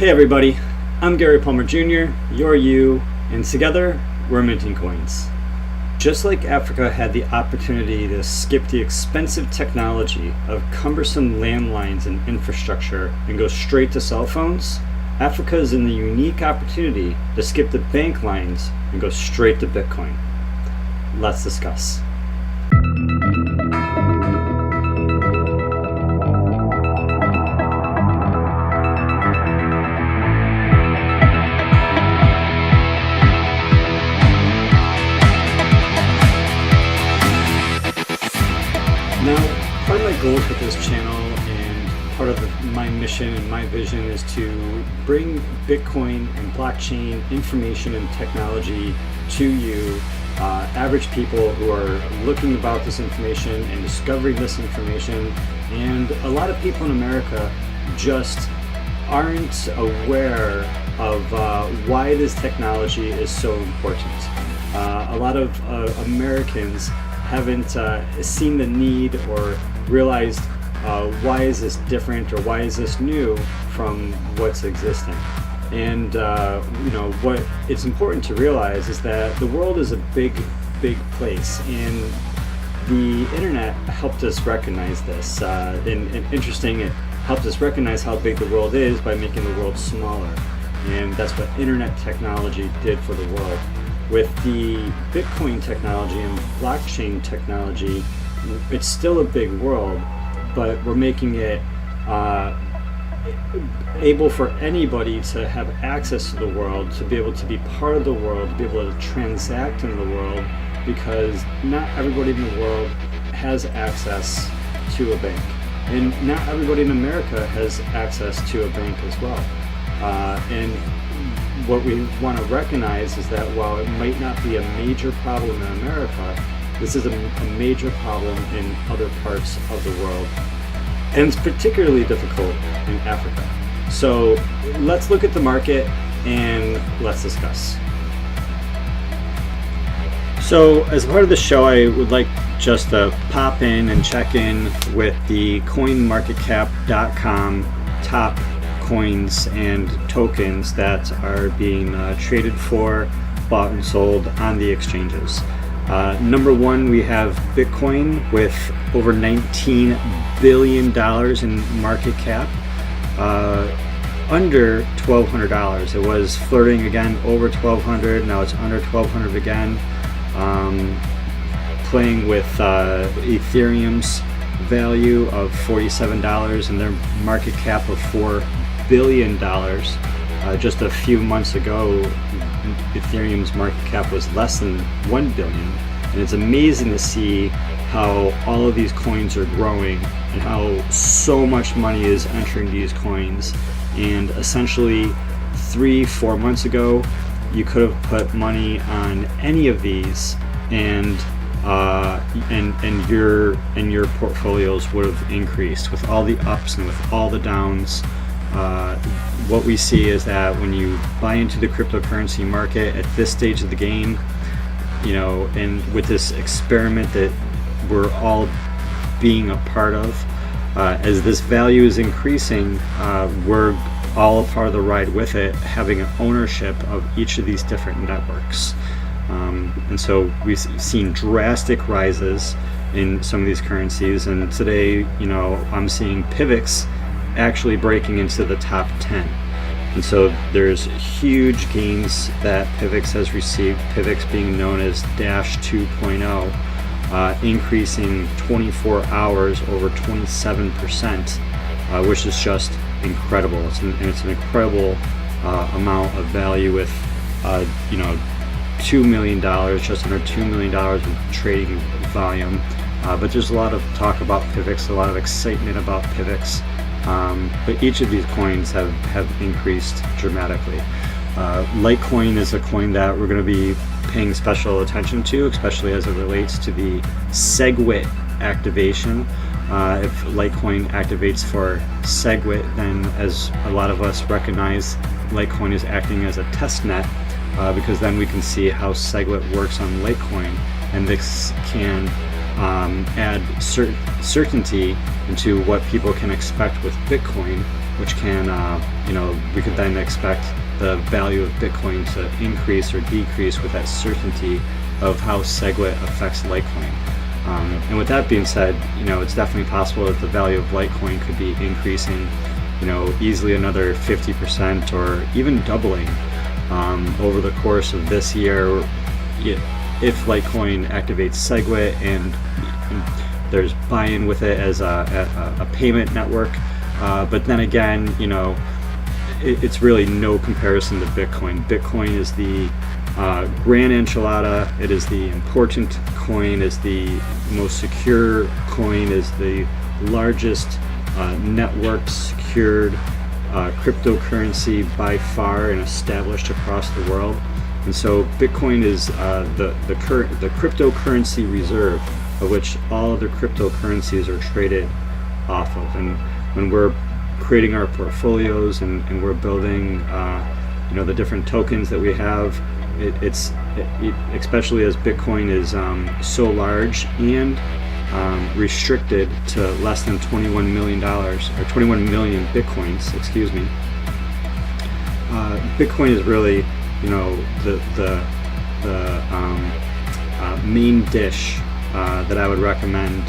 Hey everybody, I'm Gary Palmer Jr., you're you, and together we're minting coins. Just like Africa had the opportunity to skip the expensive technology of cumbersome landlines and infrastructure and go straight to cell phones, Africa is in the unique opportunity to skip the bank lines and go straight to Bitcoin. Let's discuss. Now, part of my goals with this channel and part of my mission and my vision is to bring Bitcoin and blockchain information and technology to you, average people who are looking about this information and discovering this information. And a lot of people in America just aren't aware of why this technology is so important. A lot of Americans haven't seen the need or realized why is this different or why is this new from what's existing. And what it's important to realize is that the world is a big place, and the internet helped us recognize this. And interesting, it helped us recognize how big the world is by making the world smaller, and that's what internet technology did for the world. With the Bitcoin technology and blockchain technology, it's still a big world, but we're making it able for anybody to have access to the world, to be able to be part of the world, to be able to transact in the world, because not everybody in the world has access to a bank. And not everybody in America has access to a bank as well. And what we want to recognize is that while it might not be a major problem in America, this is a major problem in other parts of the world. And it's particularly difficult in Africa. So let's look at the market and let's discuss. So as part of the show, I would like just to pop in and check in with the coinmarketcap.com top coins and tokens that are being traded for, bought and sold on the exchanges. Number one, we have Bitcoin with over $19 billion in market cap, under $1,200. It was flirting again over $1,200. Now it's under $1,200 again. Playing with Ethereum's value of $47 and their market cap of $4 billion. Just a few months ago, Ethereum's market cap was less than $1 billion, and it's amazing to see how all of these coins are growing and how so much money is entering these coins. And essentially 3-4 months ago, you could have put money on any of these, and your portfolios would have increased with all the ups and with all the downs. What we see is that when you buy into the cryptocurrency market at this stage of the game, and with this experiment that we're all being a part of, as this value is increasing, we're all a part of the ride with it, having an ownership of each of these different networks. And so we've seen drastic rises in some of these currencies, and today, I'm seeing PIVX actually breaking into the top 10. And so there's huge gains that PIVX has received, PIVX being known as Dash 2.0, increasing 24 hours over 27%, which is just incredible. It's an incredible amount of value with, $2 million, just under $2 million of trading volume. But there's a lot of talk about PIVX, a lot of excitement about PIVX. But each of these coins have increased dramatically. Litecoin is a coin that we're going to be paying special attention to, especially as it relates to the SegWit activation. If Litecoin activates for SegWit, then as a lot of us recognize, Litecoin is acting as a test net, because then we can see how SegWit works on Litecoin, and this can add certainty into what people can expect with Bitcoin which can, we could then expect the value of Bitcoin to increase or decrease with that certainty of how SegWit affects Litecoin. And with that being said, it's definitely possible that the value of Litecoin could be increasing, easily another 50% or even doubling over the course of this year, if Litecoin activates SegWit and there's buy-in with it as a payment network. But then again, it's really no comparison to Bitcoin. Bitcoin is the grand enchilada. It is the important coin, is the most secure coin, is the largest network secured cryptocurrency by far and established across the world. And so Bitcoin is the cryptocurrency reserve of which all other cryptocurrencies are traded off of. And when we're creating our portfolios and we're building the different tokens that we have, especially as Bitcoin is so large and restricted to less than $21 million or 21 million Bitcoins, excuse me. Bitcoin is really, the main dish that I would recommend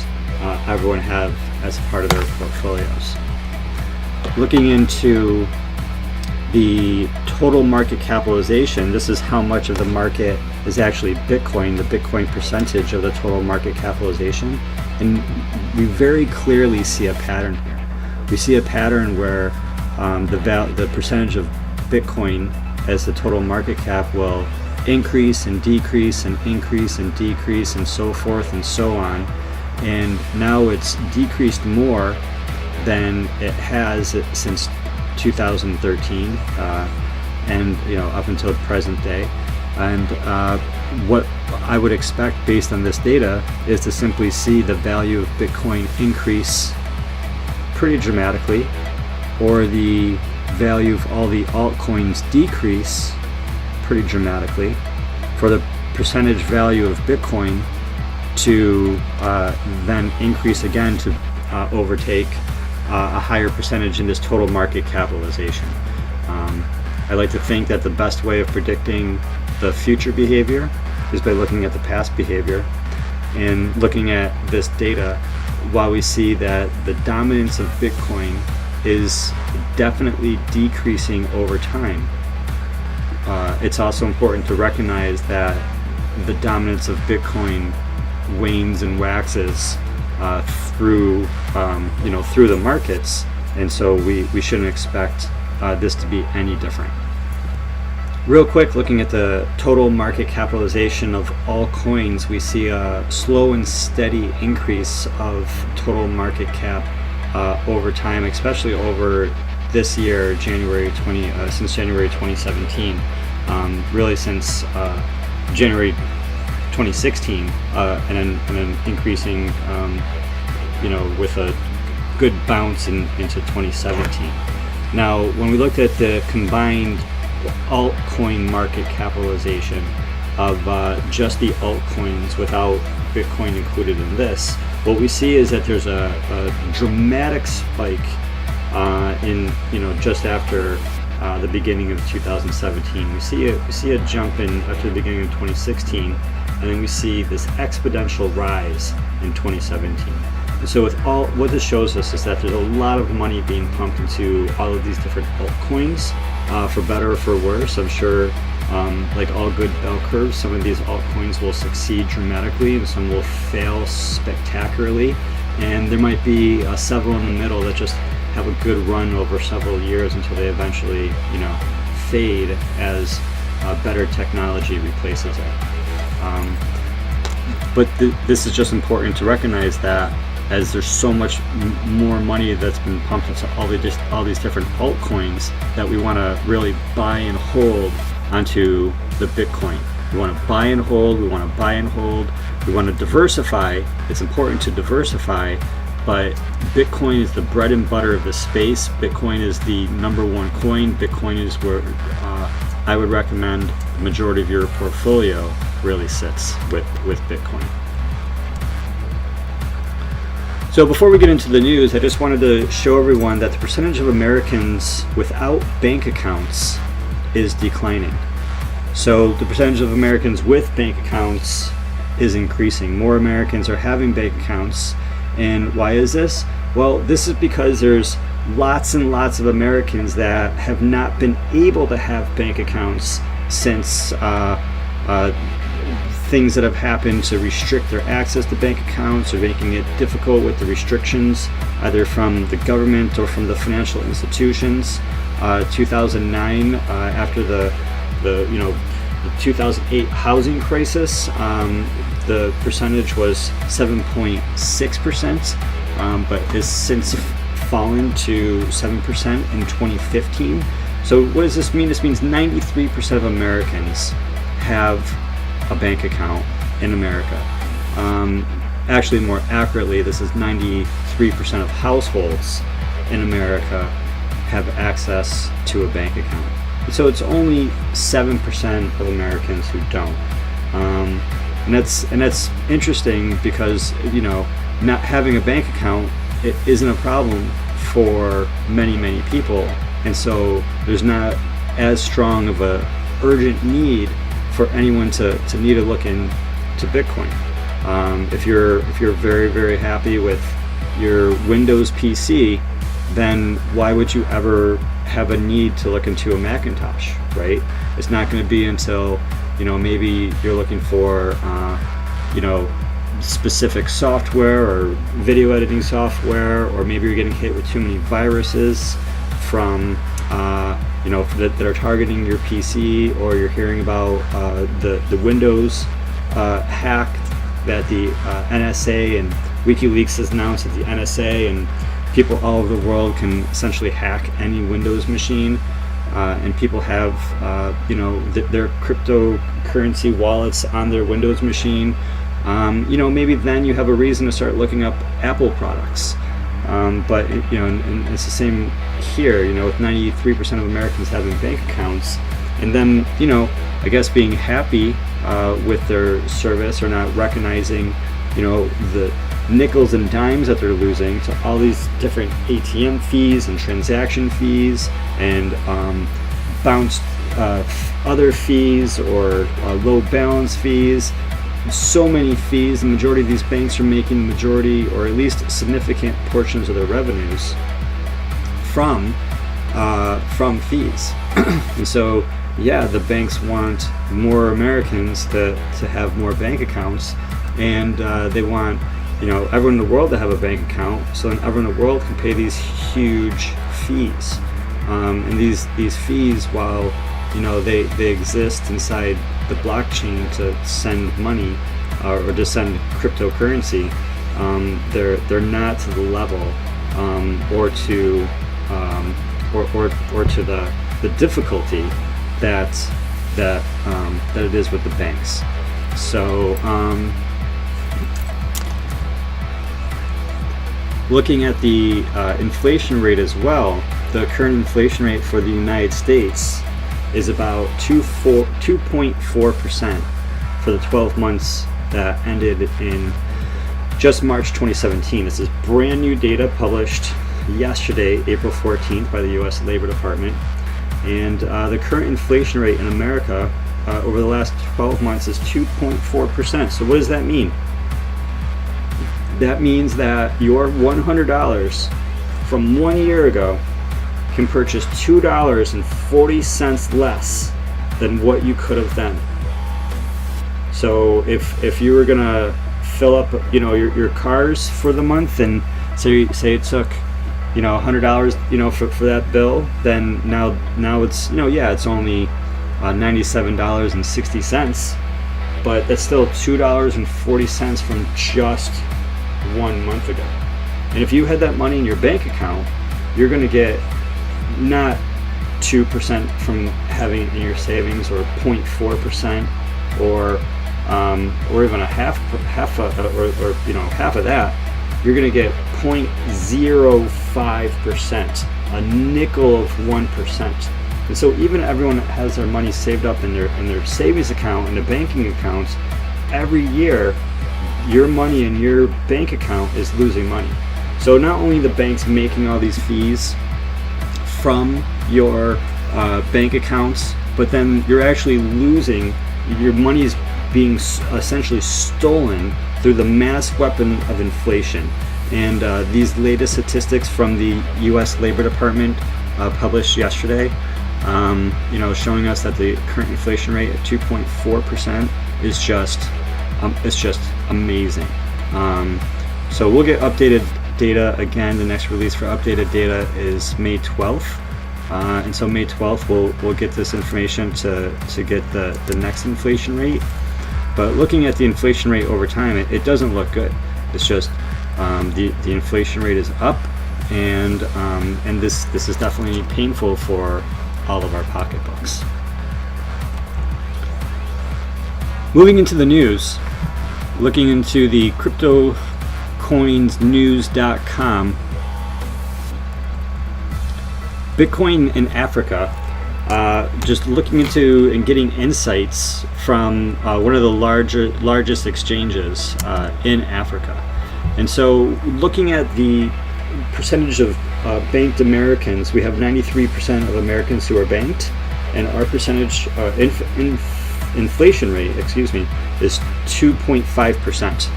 everyone have as a part of their portfolios. Looking into the total market capitalization, this is how much of the market is actually Bitcoin, the Bitcoin percentage of the total market capitalization. And we very clearly see a pattern here. We see a pattern where the percentage of Bitcoin as the total market cap will increase and decrease and increase and decrease and so forth and so on. And now it's decreased more than it has since 2013 and up until the present day. And what I would expect based on this data is to simply see the value of Bitcoin increase pretty dramatically, or the value of all the altcoins decrease pretty dramatically, for the percentage value of Bitcoin to then increase again to overtake a higher percentage in this total market capitalization. I like to think that the best way of predicting the future behavior is by looking at the past behavior. And looking at this data, while we see that the dominance of Bitcoin is definitely decreasing over time, it's also important to recognize that the dominance of Bitcoin wanes and waxes through the markets, and so we shouldn't expect this to be any different. Real quick, looking at the total market capitalization of all coins, we see a slow and steady increase of total market cap over time, especially over this year, since January 2017, really since January 2016, and then increasing, with a good bounce into 2017. Now, when we looked at the combined altcoin market capitalization of just the altcoins without Bitcoin included in this, what we see is that there's a dramatic spike in just after the beginning of 2017. We see a jump in after the beginning of 2016, and then we see this exponential rise in 2017. And so what this shows us is that there's a lot of money being pumped into all of these different altcoins, for better or for worse. I'm sure, like all good bell curves, some of these altcoins will succeed dramatically and some will fail spectacularly. And there might be several in the middle that just have a good run over several years until they eventually, fade as better technology replaces it. But this is just important to recognize that as there's so much more money that's been pumped into all these different altcoins, that we want to really buy and hold onto the Bitcoin. We want to buy and hold, we want to diversify. It's important to diversify, but Bitcoin is the bread and butter of the space. Bitcoin is the number one coin. Bitcoin is where I would recommend the majority of your portfolio really sits with Bitcoin. So before we get into the news, I just wanted to show everyone that the percentage of Americans without bank accounts is declining. So the percentage of Americans with bank accounts is increasing. More Americans are having bank accounts. And why is this? Well, this is because there's lots and lots of Americans that have not been able to have bank accounts since things that have happened to restrict their access to bank accounts or making it difficult with the restrictions either from the government or from the financial institutions. 2009, after the 2008 housing crisis, the percentage was 7.6%, but has since fallen to 7% in 2015. So what does this mean? This means 93% of Americans have a bank account in America. Actually, more accurately, this is 93% of households in America have access to a bank account. So it's only 7% of Americans who don't. And that's interesting because, not having a bank account, it isn't a problem for many people, and so there's not as strong of a urgent need for anyone to need to look into Bitcoin. If you're very happy with your Windows PC, then why would you ever have a need to look into a Macintosh, right? It's not going to be until maybe you're looking for specific software or video editing software, or maybe you're getting hit with too many viruses from that are targeting your PC, or you're hearing about the Windows hack that the NSA and WikiLeaks has announced that the NSA and people all over the world can essentially hack any Windows machine, and people have their cryptocurrency wallets on their Windows machine. Maybe then you have a reason to start looking up Apple products. But and it's the same here. With 93% of Americans having bank accounts, and then I guess being happy with their service, or not recognizing the nickels and dimes that they're losing to all these different ATM fees and transaction fees and bounced other fees or low balance fees. So many fees. The majority of these banks are making the majority, or at least significant portions of their revenues from fees. And so the banks want more Americans to have more bank accounts, and they want everyone in the world to have a bank account, so then everyone in the world can pay these huge fees. And these fees, while they exist inside the blockchain to send money or to send cryptocurrency, they're not to the level or to the difficulty that it is with the banks. So looking at the inflation rate as well, the current inflation rate for the United States is about 2.4% for the 12 months that ended in just March 2017. This is brand new data published yesterday, April 14th, by the U.S. Labor Department. And the current inflation rate in America over the last 12 months is 2.4%. So what does that mean? That means that your $100 from 1 year ago can purchase $2.40 less than what you could have then. So if you were gonna fill up your cars for the month, and say it took $100 for that bill, then now it's it's only $97.60, but that's still $2.40 from just 1 month ago. And if you had that money in your bank account, you're going to get not 2% from having it in your savings, or 0.4%, or even a half of that. You're going to get 0.05%, a nickel of 1%. And so even everyone that has their money saved up in their savings account and their banking accounts, every year your money in your bank account is losing money. So not only the bank's making all these fees from your bank accounts, but then you're actually losing, your money is being essentially stolen through the mass weapon of inflation. And these latest statistics from the U.S. Labor Department published yesterday, showing us that the current inflation rate at 2.4% is just amazing. So we'll get updated data again. The next release for updated data is May 12th. And so May 12th we'll get this information to get the next inflation rate. But looking at the inflation rate over time, it doesn't look good. It's just the inflation rate is up, and this is definitely painful for all of our pocketbooks. Moving into the news, looking into the cryptocoinsnews.com. Bitcoin in Africa, just looking into and getting insights from one of the largest exchanges in Africa. And so looking at the percentage of banked Americans, we have 93% of Americans who are banked, and our percentage inflation rate, is 2.5%.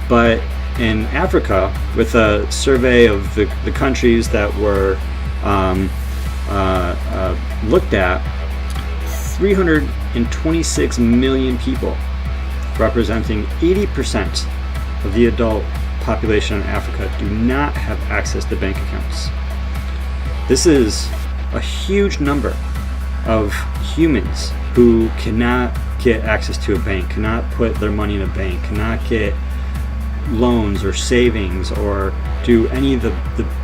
But in Africa, with a survey of the countries that were looked at, 326 million people, representing 80% of the adult population in Africa, do not have access to bank accounts. This is a huge number of humans who cannot get access to a bank, cannot put their money in a bank, cannot get loans or savings or do any of the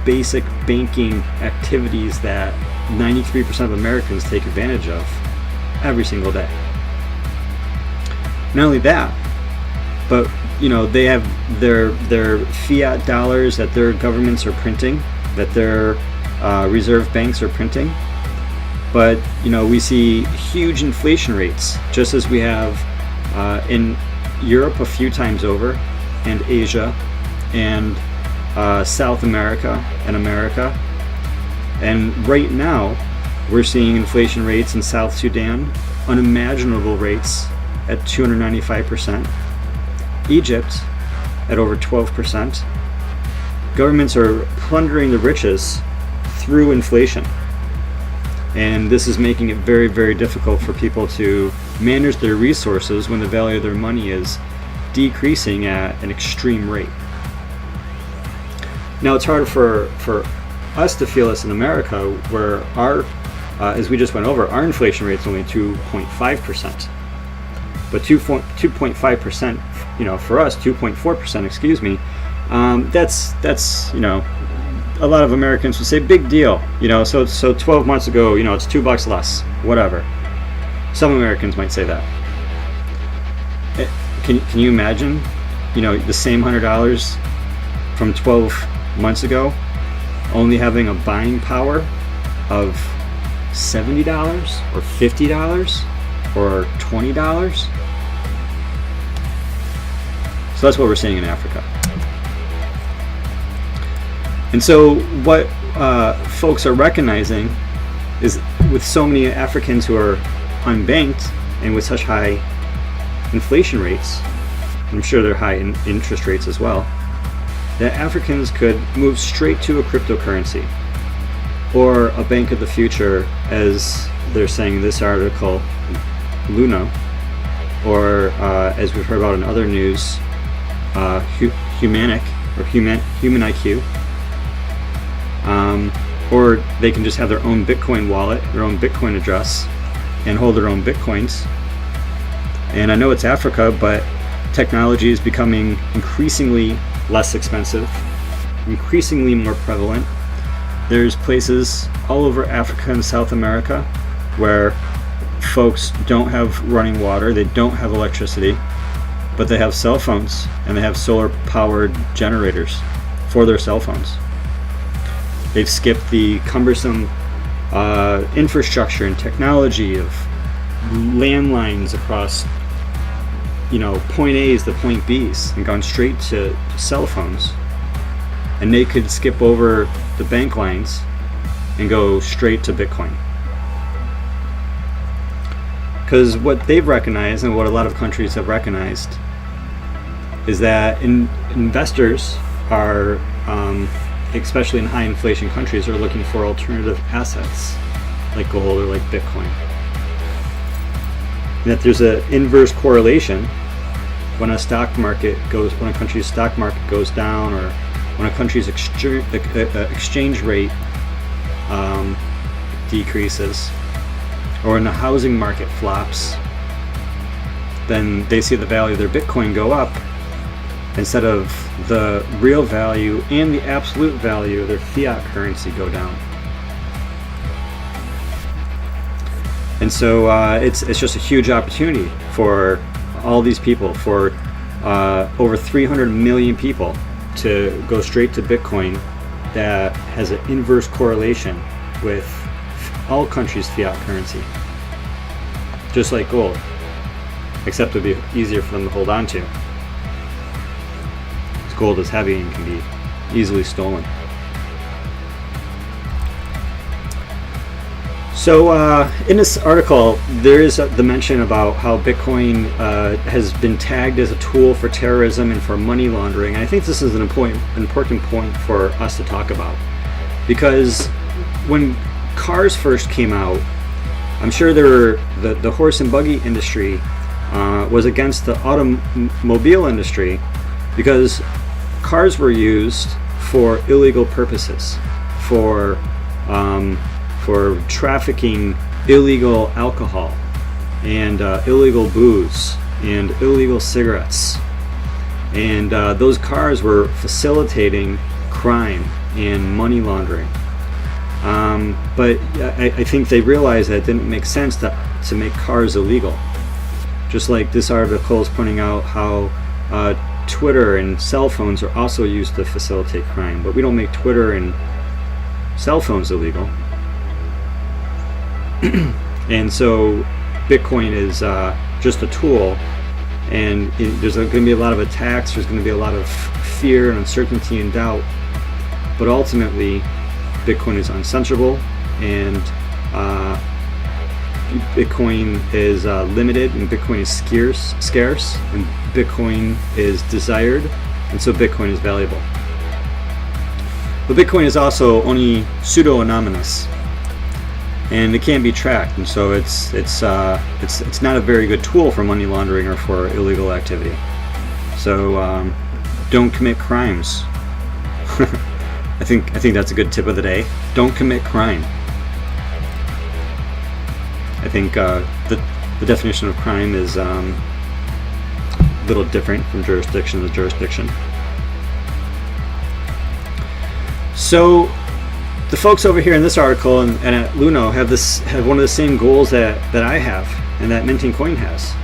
basic banking activities that 93% of Americans take advantage of every single day. Not only that, but they have their fiat dollars that their governments are printing, that their reserve banks are printing. But we see huge inflation rates, just as we have in Europe a few times over, and Asia, and South America and America. And right now we're seeing inflation rates in South Sudan, unimaginable rates at 295%. Egypt at over 12%. Governments are plundering the riches through inflation. And this is making it very, very difficult for people to manage their resources when the value of their money is decreasing at an extreme rate. Now it's hard for us to feel this in America, where our, as we just went over, our inflation rate is only 2.5%. But 2.5%, for us, 2.4%, that's a lot of Americans would say big deal, so 12 months ago, it's $2 less, whatever. Some Americans might say that. Can you imagine, the same $100 from 12 months ago only having a buying power of $70 or $50 or $20? So that's what we're seeing in Africa. And so what folks are recognizing is, with so many Africans who are unbanked and with such high inflation rates, I'm sure they're high in interest rates as well, that Africans could move straight to a cryptocurrency or a bank of the future, as they're saying in this article, Luna, or as we've heard about in other news, Humanic or Human IQ. Or they can just have their own Bitcoin wallet, their own Bitcoin address, and hold their own Bitcoins. And I know it's Africa, but technology is becoming increasingly less expensive, increasingly more prevalent. There's places all over Africa and South America where folks don't have running water, they don't have electricity, but they have cell phones and they have solar powered generators for their cell phones. They've skipped the cumbersome infrastructure and technology of landlines across point A's to point B's and gone straight to cell phones, and they could skip over the bank lines and go straight to Bitcoin. Because what they've recognized, and what a lot of countries have recognized, is that investors are, especially in high inflation countries, are looking for alternative assets like gold or like Bitcoin. And that there's an inverse correlation when a country's stock market goes down, or when a country's exchange rate decreases, or when the housing market flops, then they see the value of their Bitcoin go up instead of the real value and the absolute value of their fiat currency go down. And so it's just a huge opportunity for all these people, for over 300 million people, to go straight to Bitcoin that has an inverse correlation with all countries' fiat currency, just like gold, except it'd be easier for them to hold on to. Because gold is heavy and can be easily stolen. So in this article, there is the mention about how Bitcoin has been tagged as a tool for terrorism and for money laundering. And I think this is an important point for us to talk about, because when cars first came out, I'm sure the horse and buggy industry was against the automobile industry, because cars were used for illegal purposes, for trafficking illegal alcohol and illegal booze and illegal cigarettes, and those cars were facilitating crime and money laundering. But I think they realized that it didn't make sense to make cars illegal. Just like this article is pointing out how Twitter and cell phones are also used to facilitate crime, but we don't make Twitter and cell phones illegal. And so Bitcoin is just a tool, and there's going to be a lot of attacks, there's going to be a lot of fear and uncertainty and doubt, but ultimately Bitcoin is uncensorable, and Bitcoin is limited, and Bitcoin is scarce, and Bitcoin is desired, and so Bitcoin is valuable. But Bitcoin is also only pseudo-anonymous, and it can't be tracked, and so it's not a very good tool for money laundering or for illegal activity. So don't commit crimes. I think that's a good tip of the day. Don't commit crime. I think the definition of crime is a little different from jurisdiction to jurisdiction. So the folks over here in this article and at Luno have one of the same goals that I have and that Minting Coin has,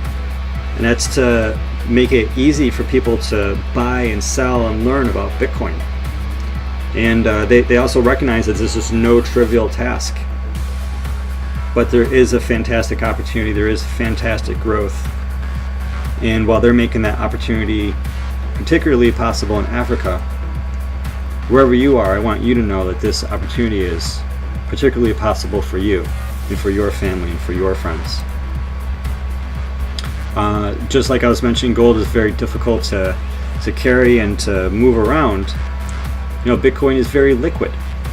and that's to make it easy for people to buy and sell and learn about Bitcoin. And they also recognize that this is no trivial task, but there is a fantastic opportunity, there is fantastic growth, and while they're making that opportunity particularly possible in Africa, wherever you are, I want you to know that this opportunity is particularly possible for you and for your family and for your friends. Just like I was mentioning, gold is very difficult to carry and to move around. You know, Bitcoin is very liquid.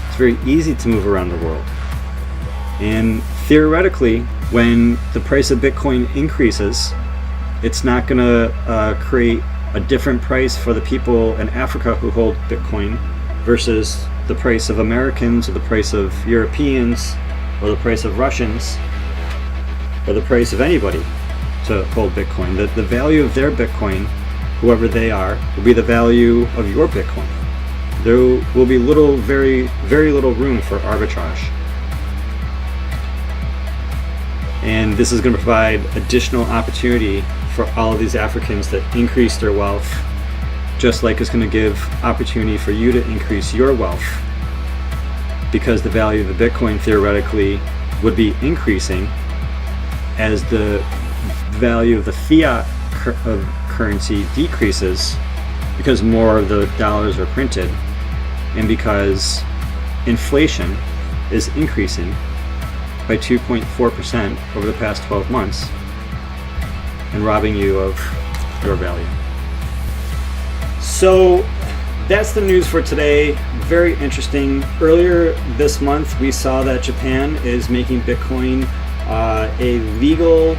It's very easy to move around the world. And theoretically, when the price of Bitcoin increases, it's not going to create a different price for the people in Africa who hold Bitcoin versus the price of Americans or the price of Europeans or the price of Russians or the price of anybody to hold Bitcoin. The value of their Bitcoin, whoever they are, will be the value of your Bitcoin. There will be very, very little room for arbitrage. And this is going to provide additional opportunity for all of these Africans to increase their wealth, just like it's going to give opportunity for you to increase your wealth, because the value of the Bitcoin theoretically would be increasing as the value of the fiat of currency decreases because more of the dollars are printed, and because inflation is increasing by 2.4% over the past 12 months and robbing you of your value. So that's the news for today. Very interesting. Earlier this month, we saw that Japan is making Bitcoin a legal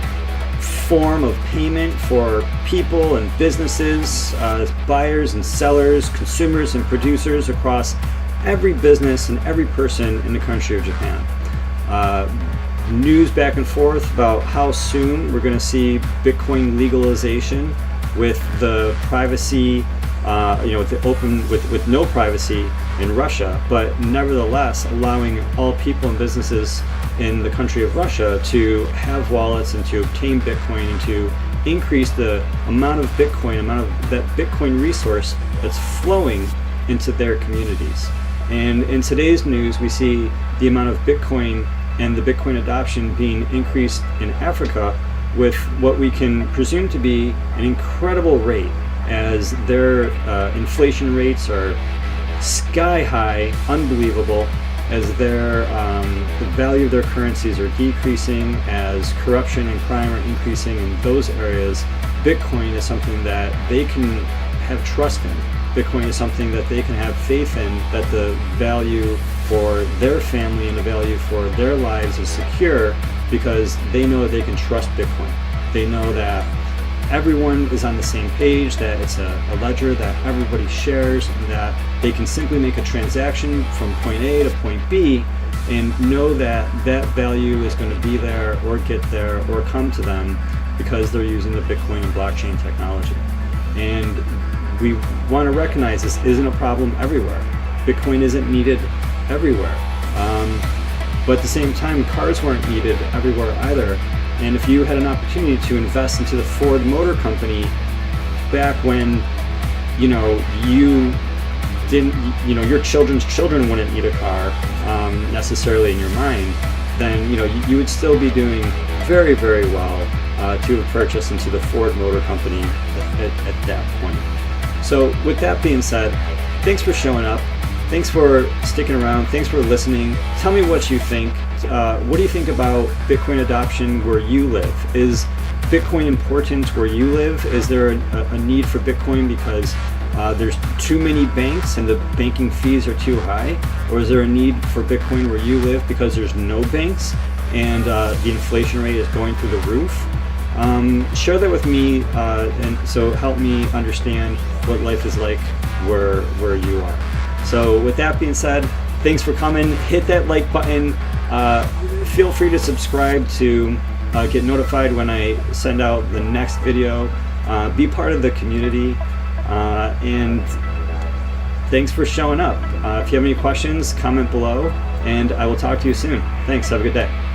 form of payment for people and businesses, buyers and sellers, consumers and producers across every business and every person in the country of Japan. News back and forth about how soon we're going to see Bitcoin legalization with the privacy, with the open, with no privacy in Russia, but nevertheless allowing all people and businesses in the country of Russia to have wallets and to obtain Bitcoin and to increase the amount of Bitcoin, that Bitcoin resource that's flowing into their communities. And in today's news, we see the amount of Bitcoin and the Bitcoin adoption being increased in Africa with what we can presume to be an incredible rate, as their inflation rates are sky high, unbelievable, as their the value of their currencies are decreasing, as corruption and crime are increasing in those areas. Bitcoin is something that they can have trust in. Bitcoin is something that they can have faith in, that the value for their family and the value for their lives is secure, because they know that they can trust Bitcoin. They know that everyone is on the same page, that it's a ledger that everybody shares, and that they can simply make a transaction from point A to point B and know that that value is going to be there or get there or come to them because they're using the Bitcoin and blockchain technology. And we want to recognize this isn't a problem everywhere. Bitcoin isn't needed everywhere. But at the same time, cars weren't needed everywhere either. And if you had an opportunity to invest into the Ford Motor Company back when, you didn't, your children's children wouldn't need a car necessarily in your mind, then, you would still be doing very, very well to have purchased into the Ford Motor Company at that point. So with that being said, thanks for showing up. Thanks for sticking around. Thanks for listening. Tell me what you think. What do you think about Bitcoin adoption where you live? Is Bitcoin important where you live? Is there a need for Bitcoin because there's too many banks and the banking fees are too high? Or is there a need for Bitcoin where you live because there's no banks and the inflation rate is going through the roof? Share that with me, and so help me understand what life is like where you are. So with that being said, thanks for coming. Hit that like button. Feel free to subscribe to get notified when I send out the next video. Be part of the community, and thanks for showing up. If you have any questions, comment below, and I will talk to you soon. Thanks. Have a good day.